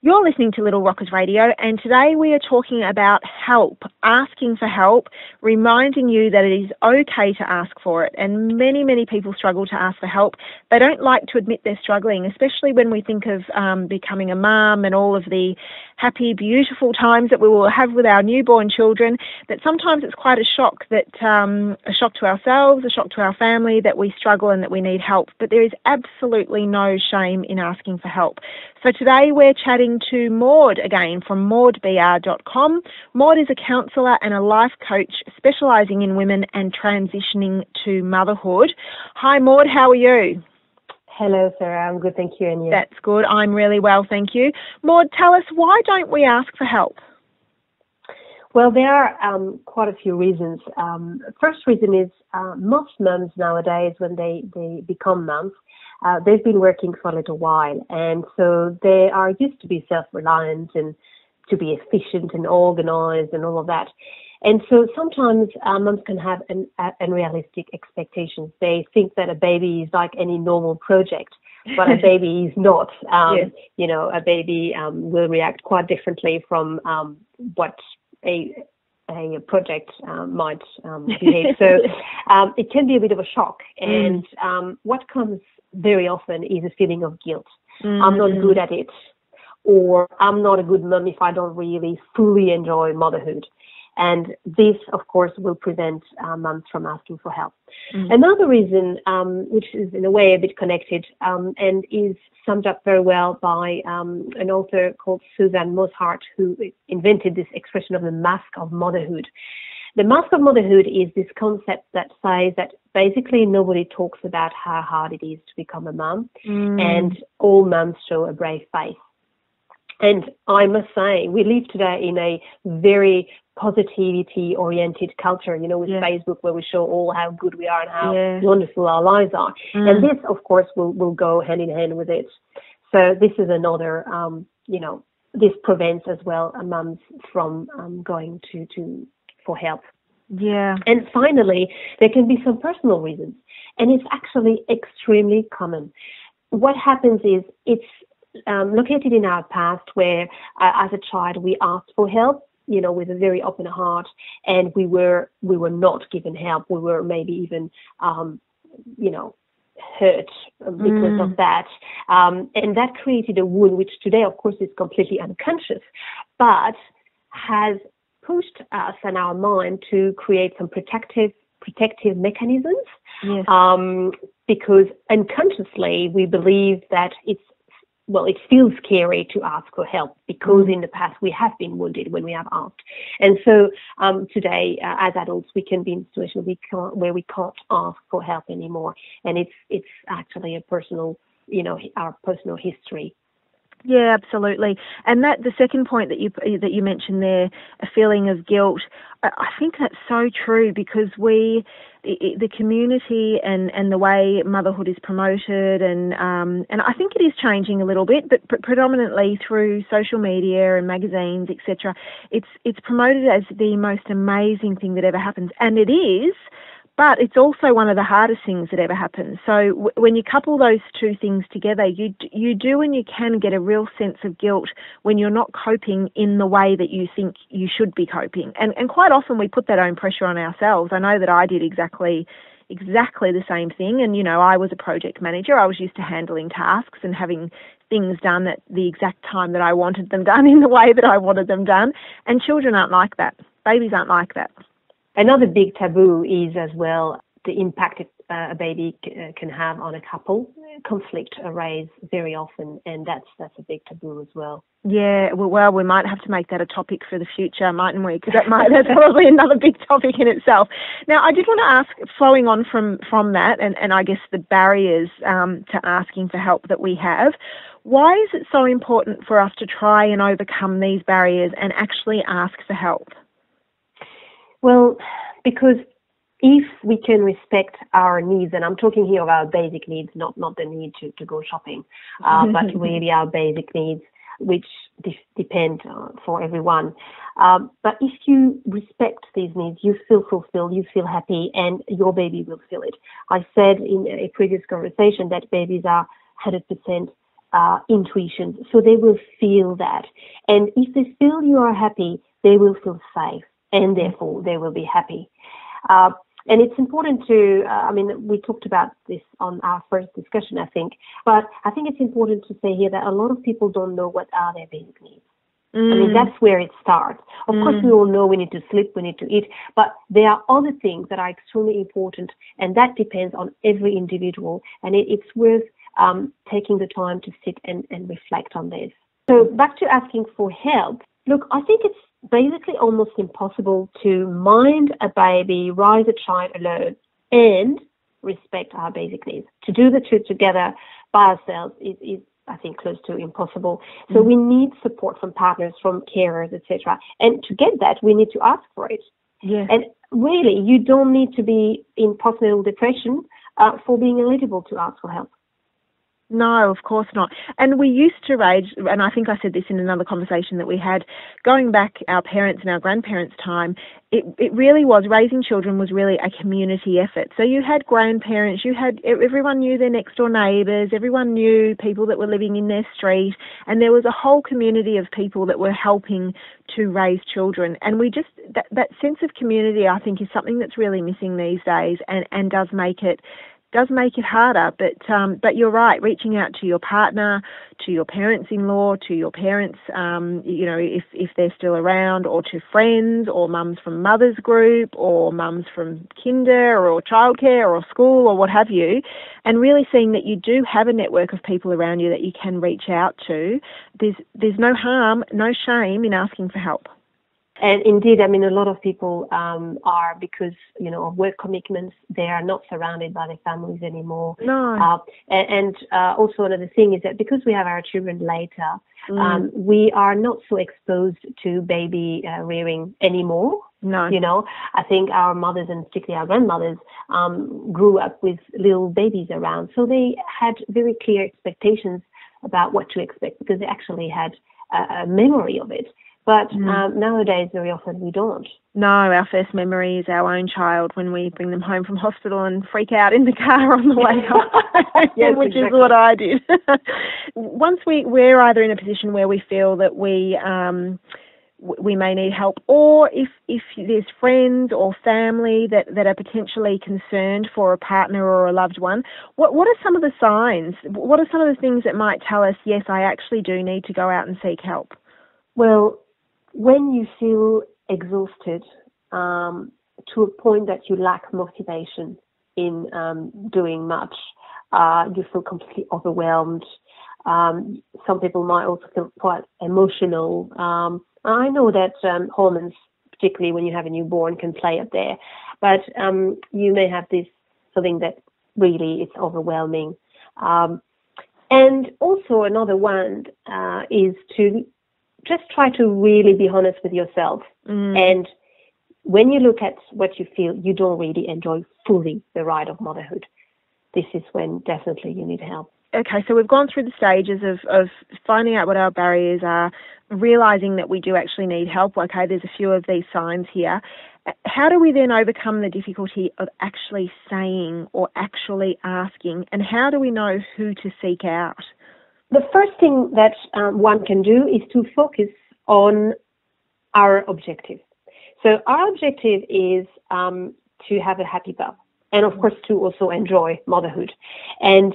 You're listening to Little Rockers Radio, and today we are talking about help, asking for help, reminding you that it is okay to ask for it. And many, many people struggle to ask for help. They don't like to admit they're struggling, especially when we think of becoming a mum and all of the happy, beautiful times that we will have with our newborn children, that sometimes it's quite a shock to ourselves, a shock to our family, that we struggle and that we need help. But there is absolutely no shame in asking for help. So today we're chatting to Maud again from maudbr.com. Maud is a counsellor and a life coach specialising in women and transitioning to motherhood. Hi Maud, how are you? Hello Sarah, I'm good, thank you, and you? That's good, I'm really well, thank you. Maud, tell us, why don't we ask for help? Well, there are quite a few reasons. First reason is most mums nowadays, when they become mums, they've been working for a little while, and so they are used to be self-reliant and to be efficient and organized and all of that. And so sometimes mums can have unrealistic expectations. They think that a baby is like any normal project, but a baby is not. Yes. You know, a baby will react quite differently from what a project might behave. So it can be a bit of a shock. And what comes very often is a feeling of guilt. I'm not good at it, or I'm not a good mum if I don't really fully enjoy motherhood. And this, of course, will prevent mums from asking for help. Another reason, which is in a way a bit connected and is summed up very well by an author called Suzanne Mosshart, who invented this expression of the mask of motherhood. The mask of motherhood is this concept that says that basically nobody talks about how hard it is to become a mum, and all mums show a brave face. And I must say, we live today in a very positivity-oriented culture, you know, with Facebook, where we show all how good we are and how wonderful our lives are. And this, of course, will go hand in hand with it. So this is another, this prevents as well mums from going for help. Yeah. And finally, there can be some personal reasons, and it's actually extremely common. What happens is it's located in our past, where as a child we asked for help, you know, with a very open heart, and we were not given help. We were maybe even, hurt because of that. And that created a wound, which today, of course, is completely unconscious, but has pushed us and our mind to create some protective mechanisms. Yes. Because unconsciously we believe that it feels scary to ask for help, because in the past we have been wounded when we have asked. And so today, as adults, we can be in a situation where we can't ask for help anymore. And it's actually a personal, our personal history. Yeah, absolutely. And that the second point that you mentioned there, a feeling of guilt, I think that's so true, because the community and the way motherhood is promoted, and I think it is changing a little bit, but predominantly through social media and magazines, etc. It's promoted as the most amazing thing that ever happens, and it is. But it's also one of the hardest things that ever happens. So when you couple those two things together, you do and you can get a real sense of guilt when you're not coping in the way that you think you should be coping. And quite often we put that own pressure on ourselves. I know that I did exactly the same thing. And, I was a project manager. I was used to handling tasks and having things done at the exact time that I wanted them done, in the way that I wanted them done. And children aren't like that. Babies aren't like that. Another big taboo is as well the impact a baby can have on a couple. Conflict arises very often, and that's a big taboo as well. Yeah, well, we might have to make that a topic for the future, mightn't we? Because that's probably another big topic in itself. Now, I did want to ask, flowing on from that, and I guess the barriers to asking for help that we have, why is it so important for us to try and overcome these barriers and actually ask for help? Well, because if we can respect our needs, and I'm talking here of our basic needs, not the need to go shopping, but really our basic needs, which depend for everyone. But if you respect these needs, you feel fulfilled, you feel happy, and your baby will feel it. I said in a previous conversation that babies are 100% intuitions. So they will feel that. And if they feel you are happy, they will feel safe, and therefore they will be happy. And it's important to, we talked about this on our first discussion, I think, but I think it's important to say here that a lot of people don't know what are their basic needs. That's where it starts. Of course, we all know we need to sleep, we need to eat, but there are other things that are extremely important, and that depends on every individual, and it's worth taking the time to sit and reflect on this. So back to asking for help. Look, I think it's basically almost impossible to mind a baby, raise a child alone, and respect our basic needs. To do the two together by ourselves is I think, close to impossible. So we need support from partners, from carers, etc. And to get that, we need to ask for it. Yes. And really, you don't need to be in postnatal depression for being eligible to ask for help. No, of course not. And we used to rage, and I think I said this in another conversation that we had, going back our parents and our grandparents' time, it really was, raising children was really a community effort. So you had grandparents, everyone knew their next door neighbours, everyone knew people that were living in their street, and there was a whole community of people that were helping to raise children. And we just, that sense of community, I think, is something that's really missing these days, and does make it harder, but you're right, reaching out to your partner, to your parents-in-law, to your parents, if they're still around, or to friends, or mums from mother's group, or mums from kinder, or childcare, or school, or what have you, and really seeing that you do have a network of people around you that you can reach out to. There's no harm, no shame in asking for help. And indeed, a lot of people are, because, of work commitments, they are not surrounded by their families anymore. No. Also another thing is that because we have our children later, we are not so exposed to baby rearing anymore. No. I think our mothers, and particularly our grandmothers, grew up with little babies around. So they had very clear expectations about what to expect, because they actually had a memory of it. But nowadays, very often we don't. No, our first memory is our own child when we bring them home from hospital and freak out in the car on the way home, yes, which exactly. is what I did. Once we're either in a position where we feel that we may need help, or if there's friends or family that are potentially concerned for a partner or a loved one, what are some of the signs? What are some of the things that might tell us, yes, I actually do need to go out and seek help? Well, when you feel exhausted to a point that you lack motivation in doing much, you feel completely overwhelmed. Some people might also feel quite emotional. I know that hormones, particularly when you have a newborn, can play up there, but you may have this feeling that really it's overwhelming. And also another one is to just try to really be honest with yourself. And when you look at what you feel, you don't really enjoy fully the ride of motherhood. This is when definitely you need help. Okay, so we've gone through the stages of finding out what our barriers are, realising that we do actually need help. Okay, there's a few of these signs here. How do we then overcome the difficulty of actually saying or actually asking, and how do we know who to seek out? The first thing that one can do is to focus on our objective. So our objective is to have a happy bub, and of course to also enjoy motherhood. And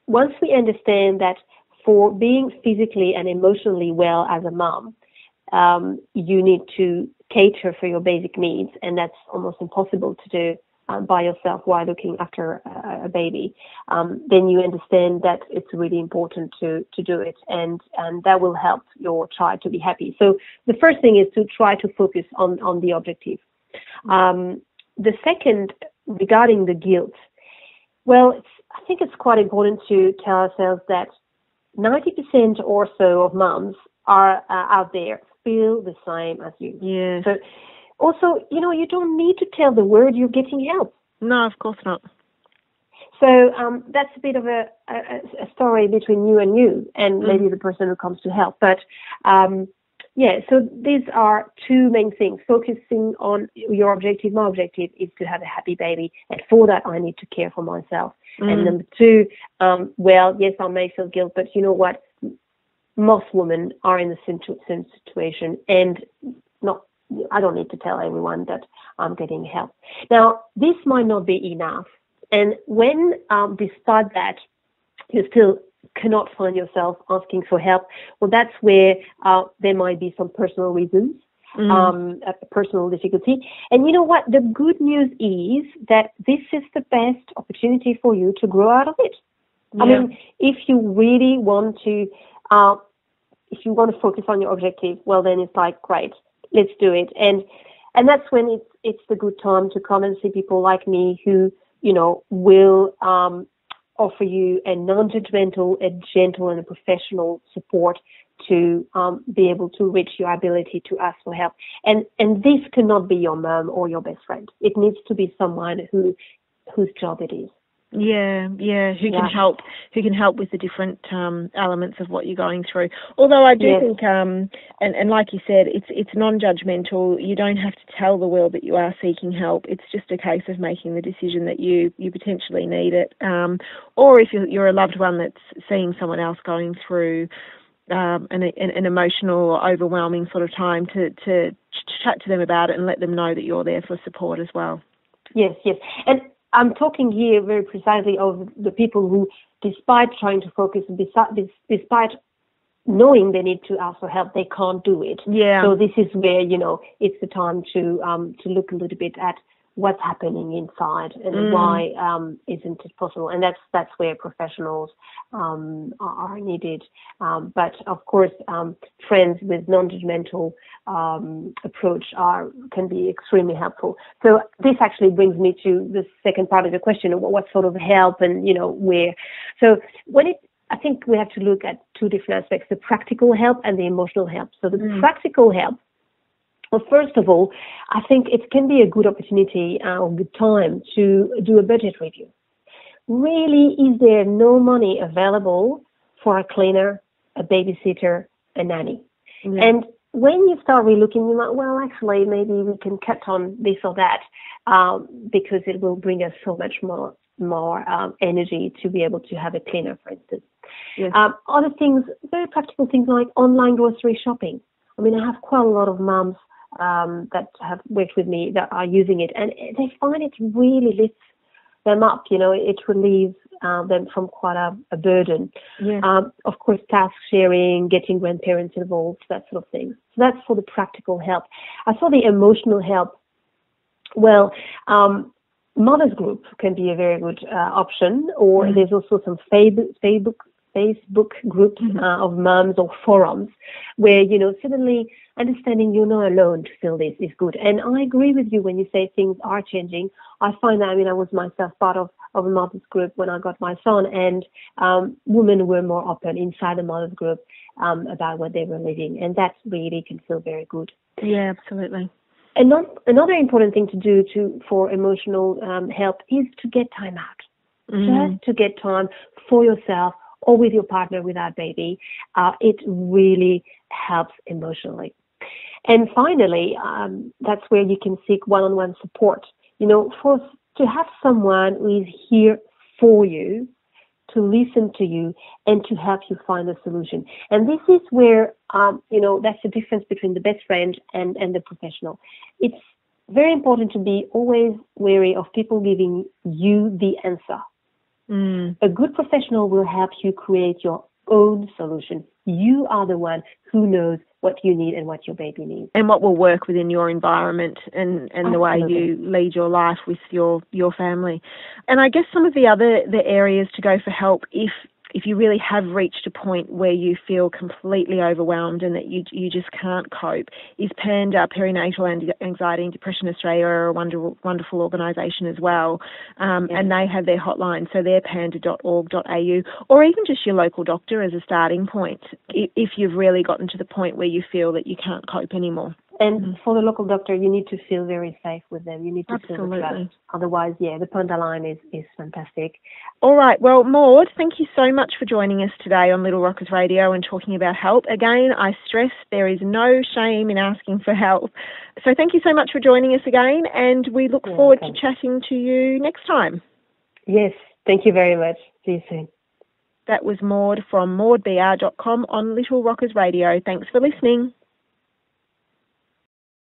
once we understand that for being physically and emotionally well as a mom, you need to cater for your basic needs, and that's almost impossible to do by yourself while looking after a baby, then you understand that it's really important to do it, and that will help your child to be happy. So the first thing is to try to focus on the objective. The second, regarding the guilt, well, I think it's quite important to tell ourselves that 90% or so of moms are out there feel the same as you. Yeah. So also, you don't need to tell the world you're getting help. No, of course not. So that's a bit of a story between you and maybe the person who comes to help. But so these are two main things. Focusing on your objective. My objective is to have a happy baby, and for that I need to care for myself. And number two, well, yes, I may feel guilt, but you know what? Most women are in the same situation, and I don't need to tell everyone that I'm getting help. Now, this might not be enough. And when, despite that, you still cannot find yourself asking for help, well, that's where there might be some personal reasons, a personal difficulty. And you know what? The good news is that this is the best opportunity for you to grow out of it. Yeah. I mean, if you really want to, focus on your objective, well, then it's like, great, let's do it. And that's when it's the good time to come and see people like me who, will offer you a non-judgmental, a gentle, and a professional support to be able to reach your ability to ask for help. And this cannot be your mom or your best friend. It needs to be someone whose job it is. Yeah, who can help with the different elements of what you're going through. Although I do think, and like you said, it's non-judgmental. You don't have to tell the world that you are seeking help. It's just a case of making the decision that you potentially need it, or if you're a loved one that's seeing someone else going through an emotional or overwhelming sort of time, to chat to them about it and let them know that you're there for support as well. Yes, and I'm talking here very precisely of the people who, despite trying to focus, despite knowing they need to ask for help, they can't do it. Yeah. So this is where, it's the time to look a little bit at what's happening inside and why isn't it possible. And that's where professionals are needed. But of course, friends with non-judgmental approach can be extremely helpful. So this actually brings me to the second part of the question: what sort of help and where. So I think we have to look at two different aspects: the practical help and the emotional help. So the practical help. Well, first of all, I think it can be a good opportunity or good time to do a budget review. Really, is there no money available for a cleaner, a babysitter, a nanny? Yeah. And when you start relooking, you might, well, actually, maybe we can cut on this or that because it will bring us so much more energy to be able to have a cleaner, for instance. Yes. Other things, very practical things like online grocery shopping. I mean, I have quite a lot of moms that have worked with me that are using it, and they find it really lifts them up. It relieves them from quite a burden. Yeah. Of course, task sharing, getting grandparents involved, that sort of thing. So that's for the practical help. As for the emotional help, well, Mothers Group can be a very good option, or there's also some Facebook groups of moms or forums where, suddenly understanding you're not alone to feel this is good. And I agree with you when you say things are changing. I find that, I was myself part of a mothers group when I got my son, and women were more open inside the mothers group about what they were living. And that really can feel very good. Yeah, absolutely. And another important thing to do for emotional help is to get time out. Just to get time for yourself or with your partner with that baby. It really helps emotionally. And finally, that's where you can seek one-on-one support. To have someone who is here for you, to listen to you, and to help you find a solution. And this is where, that's the difference between the best friend and the professional. It's very important to be always wary of people giving you the answer. A good professional will help you create your own solution. You are the one who knows what you need and what your baby needs. And what will work within your environment and the way you lead your life with your family. And I guess some of the areas to go for help if you really have reached a point where you feel completely overwhelmed and that you just can't cope, is PANDA, Perinatal Anxiety and Depression Australia, are a wonderful organisation as well. And they have their hotline, so they're panda.org.au, or even just your local doctor as a starting point if you've really gotten to the point where you feel that you can't cope anymore. And for the local doctor, you need to feel very safe with them. You need to feel the trust. Otherwise, the PANDA line is fantastic. All right. Well, Maud, thank you so much for joining us today on Little Rockers Radio and talking about help. Again, I stress there is no shame in asking for help. So thank you so much for joining us again, and we look forward to chatting to you next time. Yes, Thank you very much. See you soon. That was Maud from maudbr.com on Little Rockers Radio. Thanks for listening.